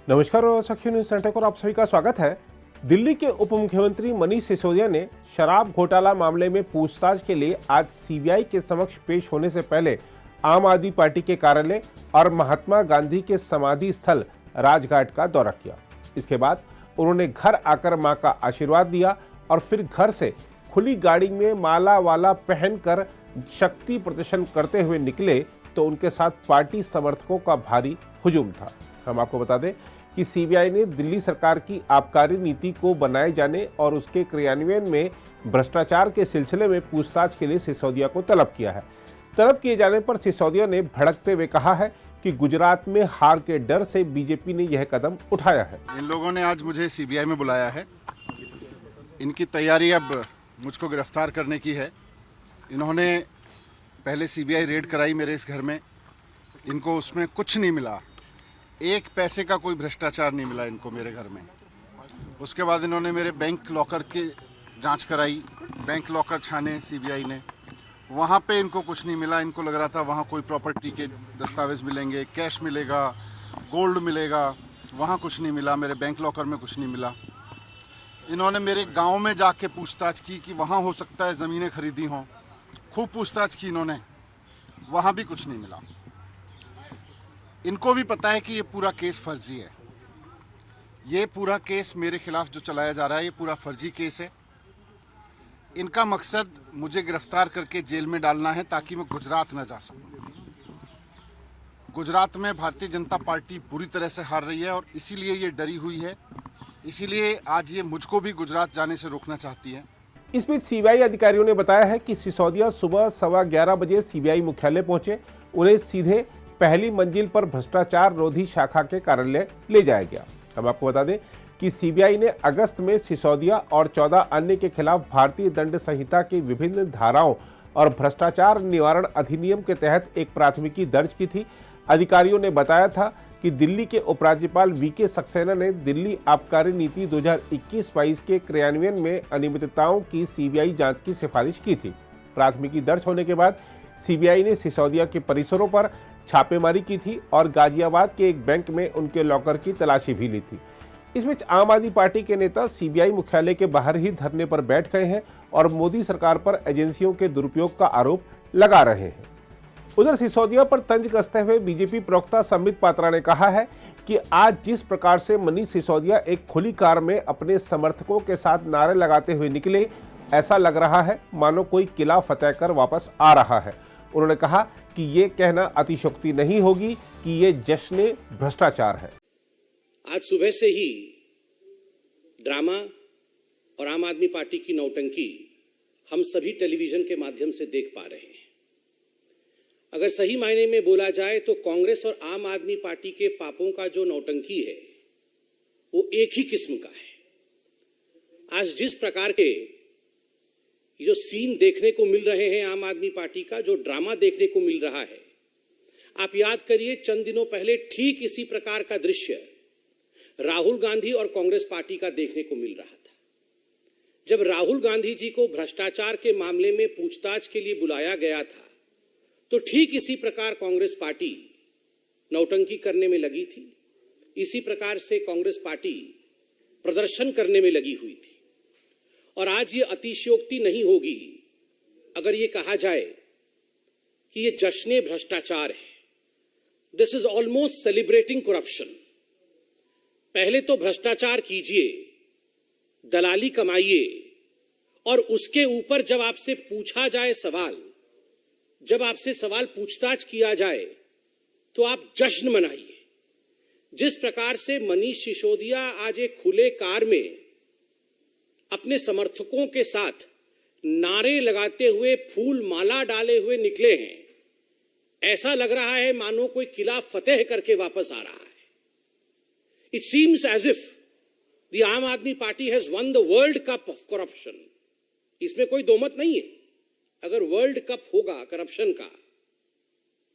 नमस्कार और सखी न्यूज सेंटर पर आप सभी का स्वागत है। दिल्ली के उप मुख्यमंत्री मनीष सिसोदिया ने शराब घोटाला मामले में पूछताछ के लिए आज सीबीआई के समक्ष पेश होने से पहले आम आदमी पार्टी के कार्यालय और महात्मा गांधी के समाधि स्थल राजघाट का दौरा किया। इसके बाद उन्होंने घर आकर मां का आशीर्वाद दिया और फिर घर से खुली गाड़ी में माला वाला पहनकर शक्ति प्रदर्शन करते हुए निकले तो उनके साथ पार्टी समर्थकों का भारी हुजूम था। हम आपको बता दें कि सीबीआई ने दिल्ली सरकार की आबकारी नीति को बनाए जाने और उसके क्रियान्वयन में भ्रष्टाचार के सिलसिले में पूछताछ के लिए सिसोदिया को तलब किया है। तलब किए जाने पर सिसोदिया ने भड़कते हुए कहा है कि गुजरात में हार के डर से बीजेपी ने यह कदम उठाया है। इन लोगों ने आज मुझे सीबीआई में बुलाया है। इनकी तैयारी अब मुझको गिरफ्तार करने की है। इन्होंने पहले सीबीआई रेड कराई मेरे इस घर में, इनको उसमें कुछ नहीं मिला, एक पैसे का कोई भ्रष्टाचार नहीं मिला इनको मेरे घर में। उसके बाद इन्होंने मेरे बैंक लॉकर की जांच कराई, बैंक लॉकर छाने सीबीआई ने, वहाँ पे इनको कुछ नहीं मिला। इनको लग रहा था वहाँ कोई प्रॉपर्टी के दस्तावेज मिलेंगे, कैश मिलेगा, गोल्ड मिलेगा, वहाँ कुछ नहीं मिला। मेरे बैंक लॉकर में कुछ नहीं मिला। इन्होंने मेरे गांव में जाके पूछताछ की कि वहाँ हो सकता है ज़मीनें खरीदी हों, खूब पूछताछ की इन्होंने, वहाँ भी कुछ नहीं मिला। इनको भी पता है कि ये पूरा केस फर्जी है। ये पूरा केस मेरे खिलाफ जो चलाया जा रहा है ये पूरा फर्जी केस है। इनका मकसद मुझे गिरफ्तार करके जेल में डालना है ताकि मैं गुजरात न जा सकूं। गुजरात में भारतीय जनता पार्टी बुरी तरह से हार रही है और इसीलिए ये डरी हुई है। इसीलिए आज ये मुझको भी गुजरात जाने से रोकना चाहती है। इस बीच सीबीआई अधिकारियों ने बताया है कि सिसोदिया सुबह 11:15 बजे सीबीआई मुख्यालय पहुंचे। उन्हें सीधे पहली मंजिल पर भ्रष्टाचार रोधी शाखा के कार्यालय ले जाया गया। हम आपको बता दें कि सीबीआई ने अगस्त में सिसोदिया और 14 अन्य के खिलाफ भारतीय दंड संहिता की विभिन्न धाराओं और भ्रष्टाचार निवारण अधिनियम के तहत एक प्राथमिकी दर्ज की थी। अधिकारियों ने बताया था कि दिल्ली के उपराज्यपाल वीके सक्सेना ने दिल्ली आबकारी नीति 2021-22 के क्रियान्वयन में अनियमितताओं की सीबीआई जांच की सिफारिश की थी। प्राथमिकी दर्ज होने के बाद सीबीआई ने सिसोदिया के परिसरों पर छापेमारी की थी और गाजियाबाद के एक बैंक में उनके लॉकर की तलाशी भी ली थी। इस बीच आम आदमी पार्टी के नेता सीबीआई मुख्यालय के बाहर ही धरने पर बैठ गए हैं और मोदी सरकार पर एजेंसियों के दुरुपयोग का आरोप लगा रहे हैं। उधर सिसोदिया पर तंज कसते हुए बीजेपी प्रवक्ता संबित पात्रा ने कहा है कि आज जिस प्रकार से मनीष सिसोदिया एक खुली कार में अपने समर्थकों के साथ नारे लगाते हुए निकले, ऐसा लग रहा है मानो कोई किला फतेह कर वापस आ रहा है। उन्होंने कहा कि ये कहना अतिशयोक्ति नहीं होगी कि ये जश्न भ्रष्टाचार है। आज सुबह से ही ड्रामा और आम आदमी पार्टी की नौटंकी हम सभी टेलीविजन के माध्यम से देख पा रहे हैं। अगर सही मायने में बोला जाए तो कांग्रेस और आम आदमी पार्टी के पापों का जो नौटंकी है वो एक ही किस्म का है। आज जिस प्रकार के जो सीन देखने को मिल रहे हैं आम आदमी पार्टी का, जो ड्रामा देखने को मिल रहा है, आप याद करिए चंद दिनों पहले ठीक इसी प्रकार का दृश्य राहुल गांधी और कांग्रेस पार्टी का देखने को मिल रहा था। जब राहुल गांधी जी को भ्रष्टाचार के मामले में पूछताछ के लिए बुलाया गया था तो ठीक इसी प्रकार कांग्रेस पार्टी नौटंकी करने में लगी थी। इसी प्रकार से कांग्रेस पार्टी प्रदर्शन करने में लगी हुई थी। और आज ये अतिशयोक्ति नहीं होगी अगर ये कहा जाए कि ये जश्न भ्रष्टाचार है। This is almost celebrating corruption. पहले तो भ्रष्टाचार कीजिए, दलाली कमाइए और उसके ऊपर जब आपसे पूछा जाए सवाल, जब आपसे सवाल पूछताछ किया जाए तो आप जश्न मनाइए। जिस प्रकार से मनीष सिसोदिया आज एक खुले कार में अपने समर्थकों के साथ नारे लगाते हुए, फूल माला डाले हुए निकले हैं, ऐसा लग रहा है मानो कोई किला फतेह करके वापस आ रहा है। It seems as if the Aam Aadmi Party has won the world cup of corruption. इसमें कोई दोमत नहीं है। अगर वर्ल्ड कप होगा करप्शन का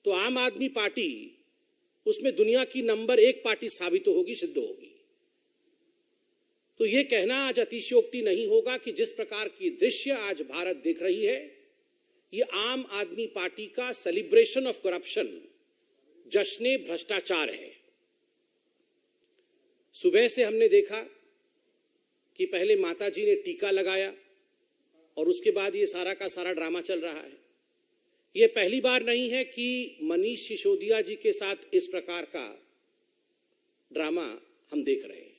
तो आम आदमी पार्टी उसमें दुनिया की नंबर 1 पार्टी साबित होगी, सिद्ध होगी। तो यह कहना आज अतिशयोक्ति नहीं होगा कि जिस प्रकार की दृश्य आज भारत देख रही है, ये आम आदमी पार्टी का सेलिब्रेशन ऑफ करप्शन, जश्न भ्रष्टाचार है। सुबह से हमने देखा कि पहले माताजी ने टीका लगाया और उसके बाद ये सारा का सारा ड्रामा चल रहा है। ये पहली बार नहीं है कि मनीष सिसोदिया जी के साथ इस प्रकार का ड्रामा हम देख रहे हैं।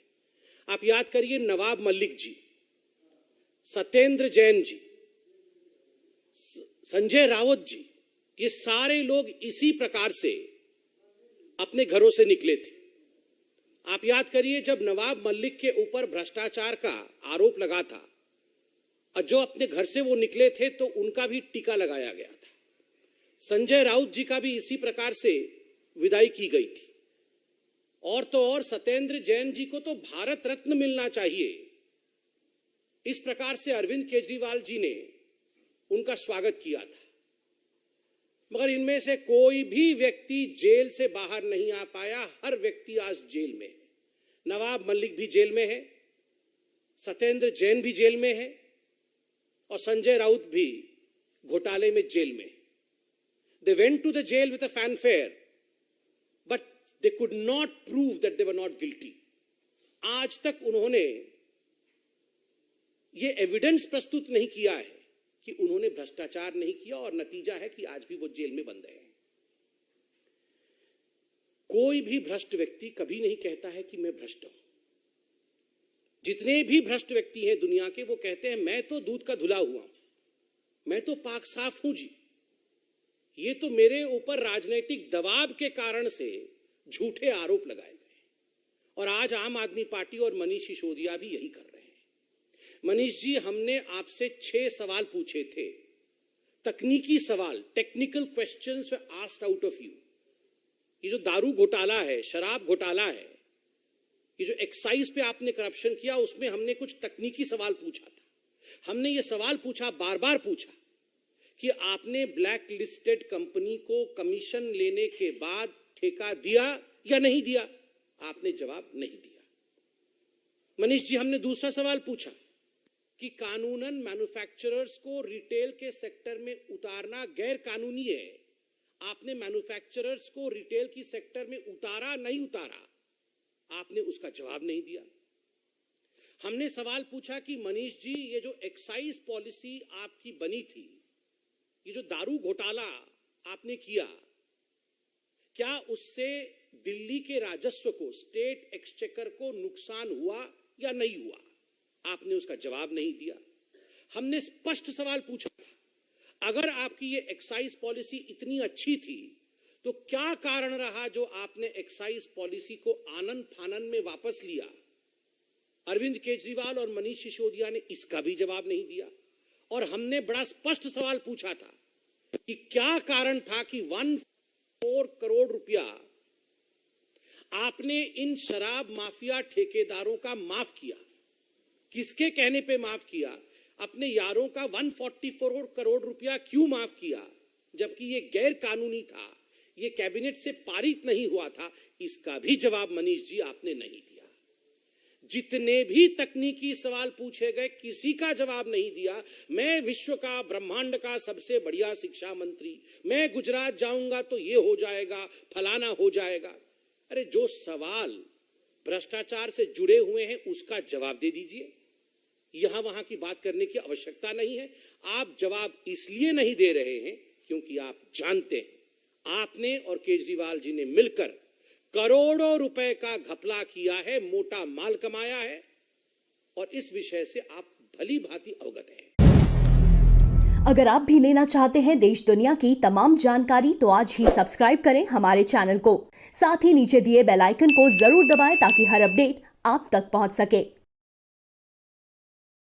आप याद करिए, नवाब मलिक जी, सत्येंद्र जैन जी, संजय राउत जी, ये सारे लोग इसी प्रकार से अपने घरों से निकले थे। आप याद करिए, जब नवाब मलिक के ऊपर भ्रष्टाचार का आरोप लगा था और जो अपने घर से वो निकले थे तो उनका भी टीका लगाया गया था। संजय राउत जी का भी इसी प्रकार से विदाई की गई थी। और तो और सत्येंद्र जैन जी को तो भारत रत्न मिलना चाहिए। इस प्रकार से अरविंद केजरीवाल जी ने उनका स्वागत किया था। मगर इनमें से कोई भी व्यक्ति जेल से बाहर नहीं आ पाया। हर व्यक्ति आज जेल में है। नवाब मलिक भी जेल में है, सत्येंद्र जैन भी जेल में है और संजय राउत भी घोटाले में जेल में। They went to the jail with a fanfare, but they could not prove that they were not guilty. आज तक उन्होंने ये एविडेंस प्रस्तुत नहीं किया है कि उन्होंने भ्रष्टाचार नहीं किया और नतीजा है कि आज भी वो जेल में बंद है। कोई भी भ्रष्ट व्यक्ति कभी नहीं कहता है कि मैं भ्रष्ट हूं। जितने भी भ्रष्ट व्यक्ति हैं दुनिया के, वो कहते हैं मैं तो दूध का धुला हुआ हूं, मैं तो पाक साफ हूं जी। ये तो मेरे ऊपर राजनीतिक दबाव के कारण से झूठे आरोप लगाए गए। और आज आम आदमी पार्टी और मनीष सिसोदिया भी यही कर रहे हैं। मनीष जी, हमने आपसे 6 सवाल पूछे थे, तकनीकी सवाल, technical questions were asked out of you. ये जो दारू घोटाला है, शराब घोटाला है, ये जो एक्साइज पे आपने करप्शन किया, उसमें हमने कुछ तकनीकी सवाल पूछा था। हमने ये सवाल पूछा, बार बार पूछा, कि आपने ब्लैक लिस्टेड कंपनी को कमीशन लेने के बाद ठेका दिया या नहीं दिया। आपने जवाब नहीं दिया। मनीष जी, हमने दूसरा सवाल पूछा कि कानूनन मैन्युफैक्चरर्स को रिटेल के सेक्टर में उतारना गैर कानूनी है। आपने मैन्युफैक्चरर्स को रिटेल की सेक्टर में उतारा नहीं उतारा। आपने उसका जवाब नहीं दिया। हमने सवाल पूछा कि मनीष जी, ये जो एक्साइज पॉलिसी आपकी बनी थी, ये जो दारू घोटाला आपने किया, क्या उससे दिल्ली के राजस्व को, स्टेट एक्सचेकर को नुकसान हुआ या नहीं हुआ? आपने उसका जवाब नहीं दिया। हमने स्पष्ट सवाल पूछा था, अगर आपकी ये एक्साइज पॉलिसी इतनी अच्छी थी तो क्या कारण रहा जो आपने एक्साइज पॉलिसी को आनन फानन में वापस लिया? अरविंद केजरीवाल और मनीष सिसोदिया ने इसका भी जवाब नहीं दिया। और हमने बड़ा स्पष्ट सवाल पूछा था कि क्या कारण था कि 1.4 करोड़ रुपया आपने इन शराब माफिया ठेकेदारों का माफ किया। किसके कहने पे माफ किया? अपने यारों का 144 करोड़ रुपया क्यों माफ किया, जबकि ये गैर कानूनी था, ये कैबिनेट से पारित नहीं हुआ था? इसका भी जवाब मनीष जी आपने नहीं दिया। जितने भी तकनीकी सवाल पूछे गए, किसी का जवाब नहीं दिया। मैं विश्व का, ब्रह्मांड का सबसे बढ़िया शिक्षा मंत्री, मैं गुजरात जाऊंगा तो ये हो जाएगा, फलाना हो जाएगा। अरे, जो सवाल भ्रष्टाचार से जुड़े हुए हैं उसका जवाब दे दीजिए। यहां वहां की बात करने की आवश्यकता नहीं है। आप जवाब इसलिए नहीं दे रहे हैं क्योंकि आप जानते हैं आपने और केजरीवाल जी ने मिलकर करोड़ों रुपए का घपला किया है, मोटा माल कमाया है, और इस विषय से आप भली भांति अवगत हैं। अगर आप भी लेना चाहते हैं देश दुनिया की तमाम जानकारी, तो आज ही सब्सक्राइब करें हमारे चैनल को। साथ ही नीचे दिए बेल आइकन को जरूर दबाएं ताकि हर अपडेट आप तक पहुंच सके।